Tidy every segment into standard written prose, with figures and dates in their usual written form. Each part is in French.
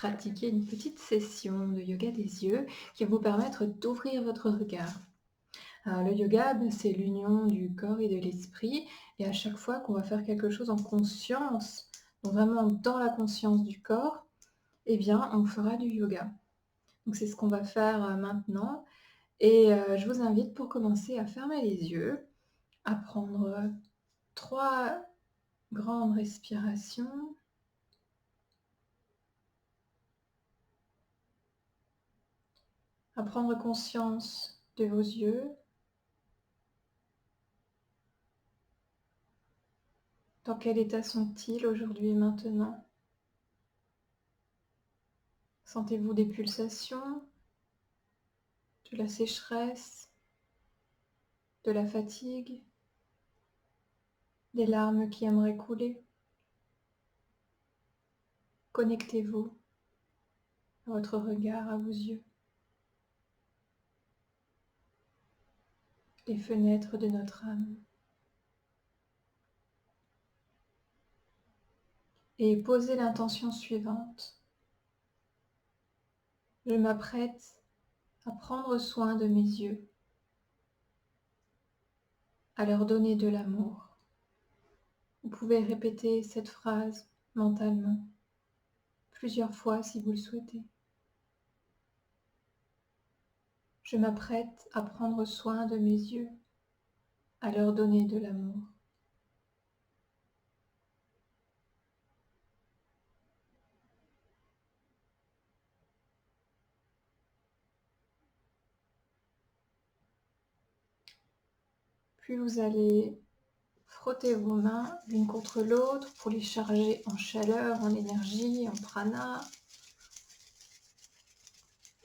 pratiquer une petite session de yoga des yeux qui va vous permettre d'ouvrir votre regard. Alors le yoga, c'est l'union du corps et de l'esprit et à chaque fois qu'on va faire quelque chose en conscience, donc vraiment dans la conscience du corps, eh bien on fera du yoga. Donc c'est ce qu'on va faire, maintenant et je vous invite pour commencer à fermer les yeux, à prendre, 3 grandes respirations. À prendre conscience de vos yeux. Dans quel état sont-ils aujourd'hui et maintenant? Sentez-vous des pulsations, de la sécheresse, de la fatigue, des larmes qui aimeraient couler? Connectez-vous à votre regard, à vos yeux. Les fenêtres de notre âme. Et posez l'intention suivante. Je m'apprête à prendre soin de mes yeux, à leur donner de l'amour. Vous pouvez répéter cette phrase mentalement plusieurs fois si vous le souhaitez. Je m'apprête à prendre soin de mes yeux, à leur donner de l'amour. Puis vous allez frotter vos mains l'une contre l'autre pour les charger en chaleur, en énergie, en prana.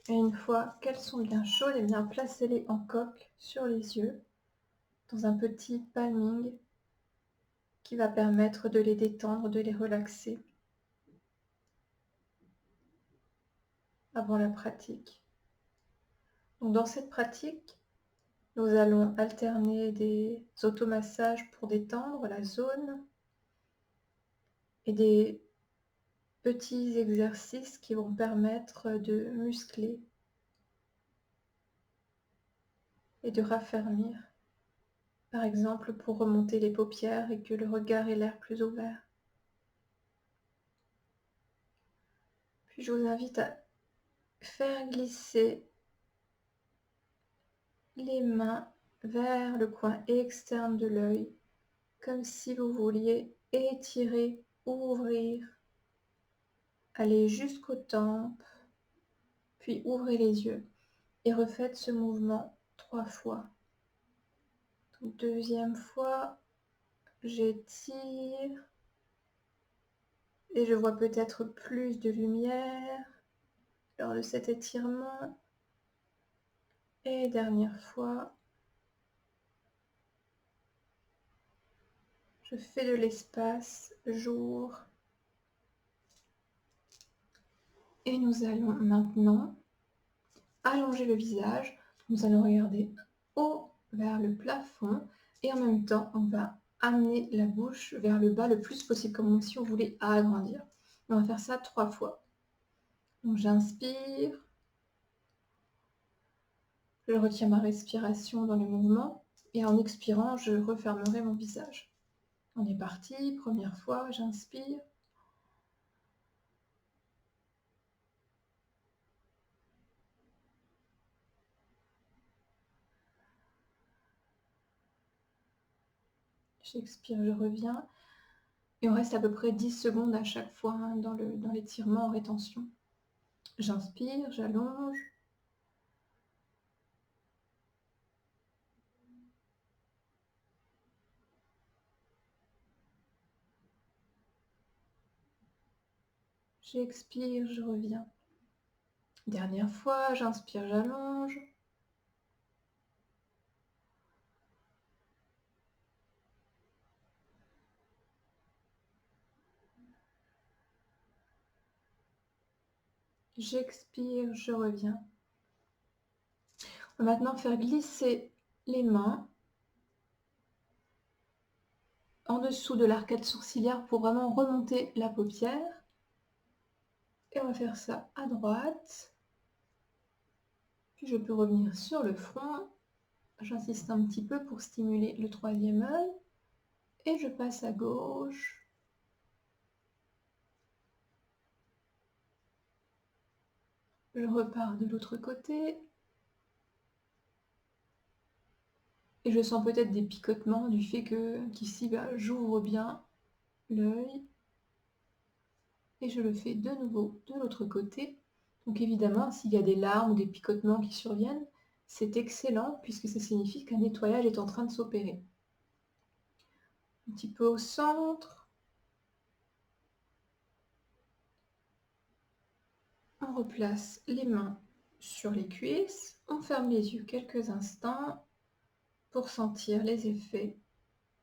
Et une fois qu'elles sont bien chaudes, eh bien placez-les en coque sur les yeux, dans un petit palming qui va permettre de les détendre, de les relaxer avant la pratique. Donc dans cette pratique, nous allons alterner des automassages pour détendre la zone et des petits exercices qui vont permettre de muscler et de raffermir. Par exemple, pour remonter les paupières et que le regard ait l'air plus ouvert. Puis je vous invite à faire glisser les mains vers le coin externe de l'œil, comme si vous vouliez étirer, ouvrir, aller jusqu'aux tempes, puis ouvrez les yeux et refaites ce mouvement 3 fois. Donc, deuxième fois, j'étire et je vois peut-être plus de lumière lors de cet étirement. Et dernière fois, je fais de l'espace, j'ouvre. Et nous allons maintenant allonger le visage. Nous allons regarder haut vers le plafond et en même temps, on va amener la bouche vers le bas le plus possible, comme si on voulait agrandir. On va faire ça 3 fois. Donc j'inspire, je retiens ma respiration dans le mouvement et en expirant, je refermerai mon visage. On est parti, première fois, j'inspire. J'expire, je reviens. Et on reste à peu près 10 secondes à chaque fois dans l'étirement en rétention. J'inspire, j'allonge. J'expire, je reviens. Dernière fois, j'inspire, j'allonge. J'expire, je reviens. On va maintenant faire glisser les mains en dessous de l'arcade sourcilière pour vraiment remonter la paupière. Et on va faire ça à droite. Puis je peux revenir sur le front. J'insiste un petit peu pour stimuler le troisième œil. Et je passe à gauche. Je repars de l'autre côté. Et je sens peut-être des picotements du fait qu'ici, j'ouvre bien l'œil. Et je le fais de nouveau de l'autre côté. Donc évidemment, s'il y a des larmes ou des picotements qui surviennent, c'est excellent puisque ça signifie qu'un nettoyage est en train de s'opérer. Un petit peu au centre. On replace les mains sur les cuisses. On ferme les yeux quelques instants pour sentir les effets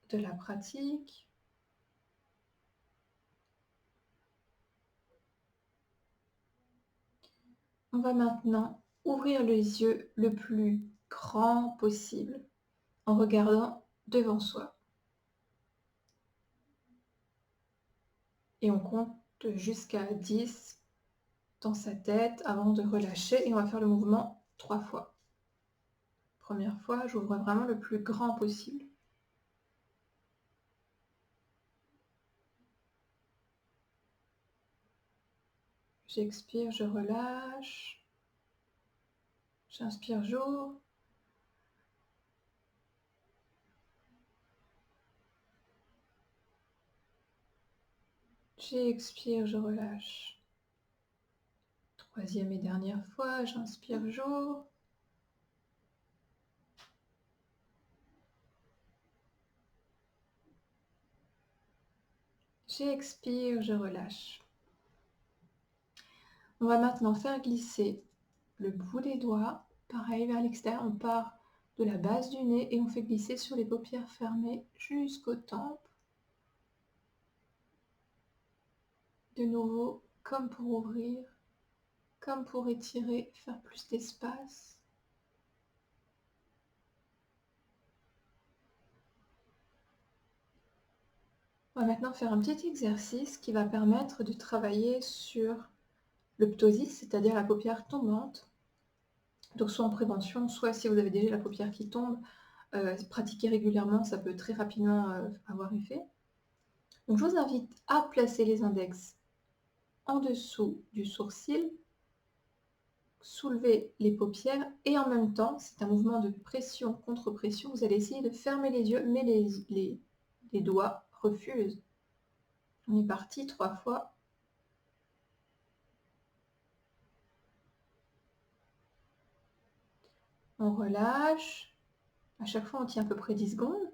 de la pratique. On va maintenant ouvrir les yeux le plus grand possible en regardant devant soi. Et on compte jusqu'à 10 dans sa tête avant de relâcher et on va faire le mouvement 3 fois. Première fois, j'ouvre vraiment le plus grand possible. J'expire, je relâche. J'inspire, j'ouvre. J'expire, je relâche. Troisième et dernière fois, j'inspire, j'ouvre. J'expire, je relâche. On va maintenant faire glisser le bout des doigts, pareil vers l'extérieur, on part de la base du nez et on fait glisser sur les paupières fermées jusqu'aux tempes. De nouveau, comme pour ouvrir, comme pour étirer, faire plus d'espace. On va maintenant faire un petit exercice qui va permettre de travailler sur le ptosis, c'est-à-dire la paupière tombante. Donc soit en prévention, soit si vous avez déjà la paupière qui tombe, pratiquer régulièrement, ça peut très rapidement avoir effet. Donc je vous invite à placer les index en dessous du sourcil, soulever les paupières et en même temps, c'est un mouvement de pression contre pression, vous allez essayer de fermer les yeux, mais les doigts refusent. On est parti 3 fois. On relâche. À chaque fois, on tient à peu près 10 secondes.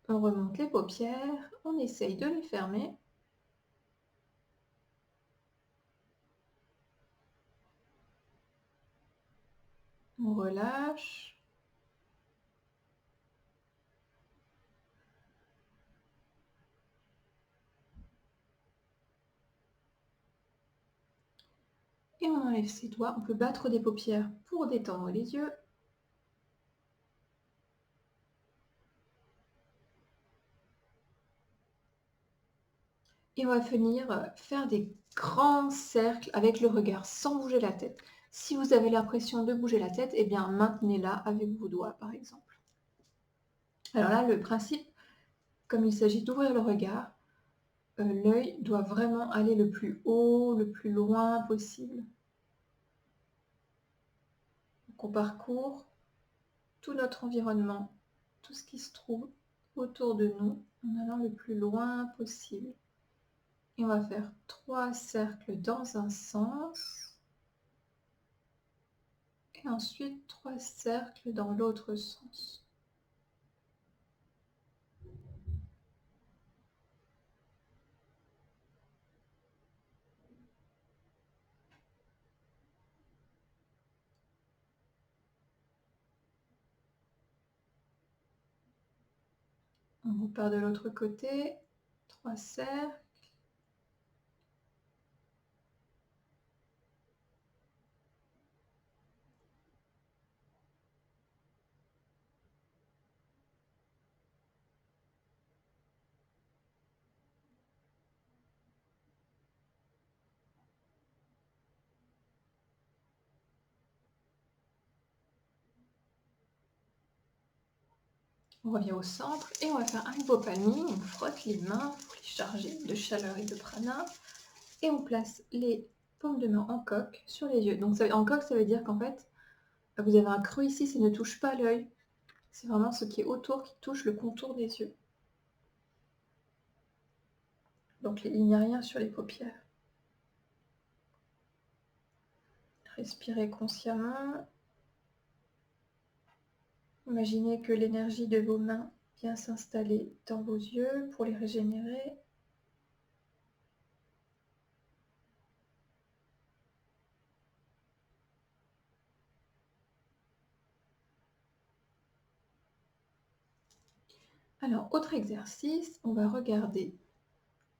On remonte les paupières. On essaye de les fermer. On relâche. Et on enlève ses doigts. On peut battre des paupières pour détendre les yeux. Et on va venir faire des grands cercles avec le regard sans bouger la tête. Si vous avez l'impression de bouger la tête, eh bien maintenez-la avec vos doigts par exemple. Alors là, le principe, comme il s'agit d'ouvrir le regard, l'œil doit vraiment aller le plus haut, le plus loin possible. Donc on parcourt tout notre environnement, tout ce qui se trouve autour de nous, en allant le plus loin possible. Et on va faire 3 cercles dans un sens. Et ensuite 3 cercles dans l'autre sens. On repart de l'autre côté, 3 cercles. On revient au centre et on va faire un nouveau palming. On frotte les mains pour les charger de chaleur et de prana. Et on place les paumes de main en coque sur les yeux. Donc en coque, ça veut dire qu'en fait, vous avez un creux ici, ça ne touche pas l'œil. C'est vraiment ce qui est autour qui touche le contour des yeux. Donc les lignes arrière sur les paupières. Respirez consciemment. Imaginez que l'énergie de vos mains vient s'installer dans vos yeux pour les régénérer. Alors, autre exercice, on va regarder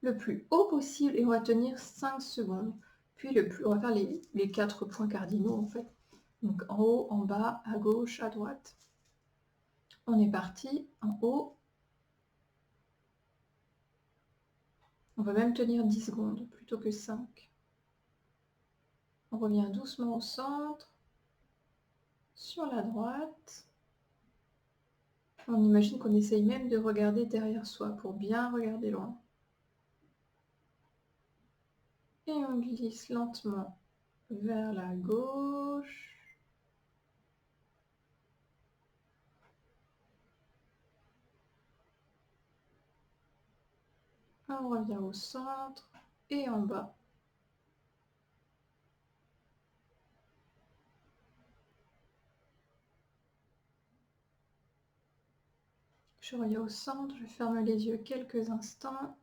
le plus haut possible et on va tenir 5 secondes. Puis on va faire les 4 points cardinaux en fait. Donc en haut, en bas, à gauche, à droite. On est parti, en haut. On va même tenir 10 secondes plutôt que 5. On revient doucement au centre, sur la droite. On imagine qu'on essaye même de regarder derrière soi pour bien regarder loin. Et on glisse lentement vers la gauche. On revient au centre et en bas. Je reviens au centre, je ferme les yeux quelques instants.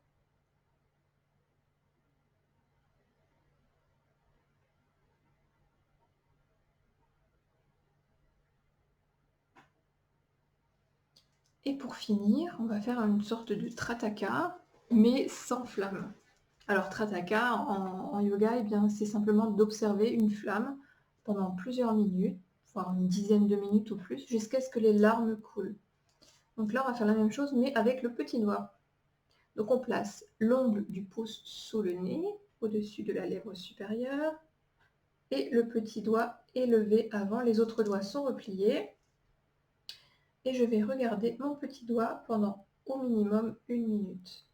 Et pour finir, on va faire une sorte de trataka, mais sans flamme. Alors trataka en yoga, eh bien, c'est simplement d'observer une flamme pendant plusieurs minutes, voire une dizaine de minutes ou plus, jusqu'à ce que les larmes coulent. Donc là, on va faire la même chose, mais avec le petit doigt. Donc on place l'ongle du pouce sous le nez, au-dessus de la lèvre supérieure, et le petit doigt est levé avant, les autres doigts sont repliés. Et je vais regarder mon petit doigt pendant au minimum 1 minute.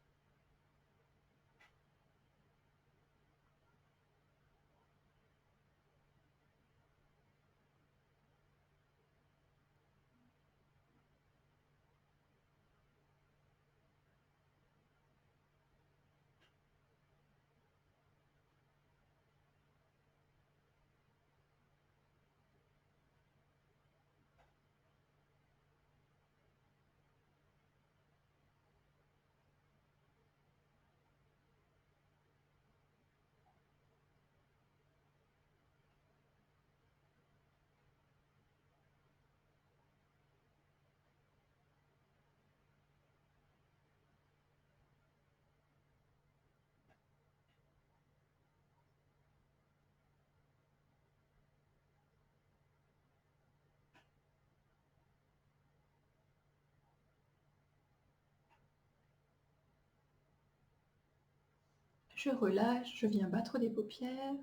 Je relâche, je viens battre des paupières.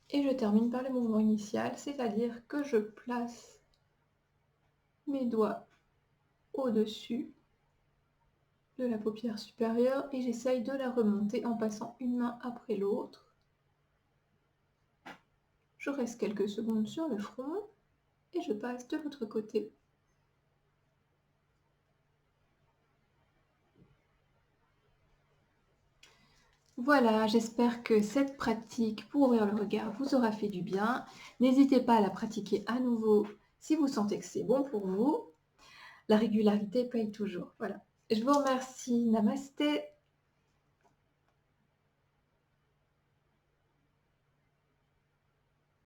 Et je termine par le mouvement initial, c'est-à-dire que je place mes doigts au-dessus de la paupière supérieure et j'essaye de la remonter en passant une main après l'autre. Je reste quelques secondes sur le front et je passe de l'autre côté. Voilà, j'espère que cette pratique pour ouvrir le regard vous aura fait du bien. N'hésitez pas à la pratiquer à nouveau si vous sentez que c'est bon pour vous. La régularité paye toujours. Voilà. Je vous remercie. Namasté.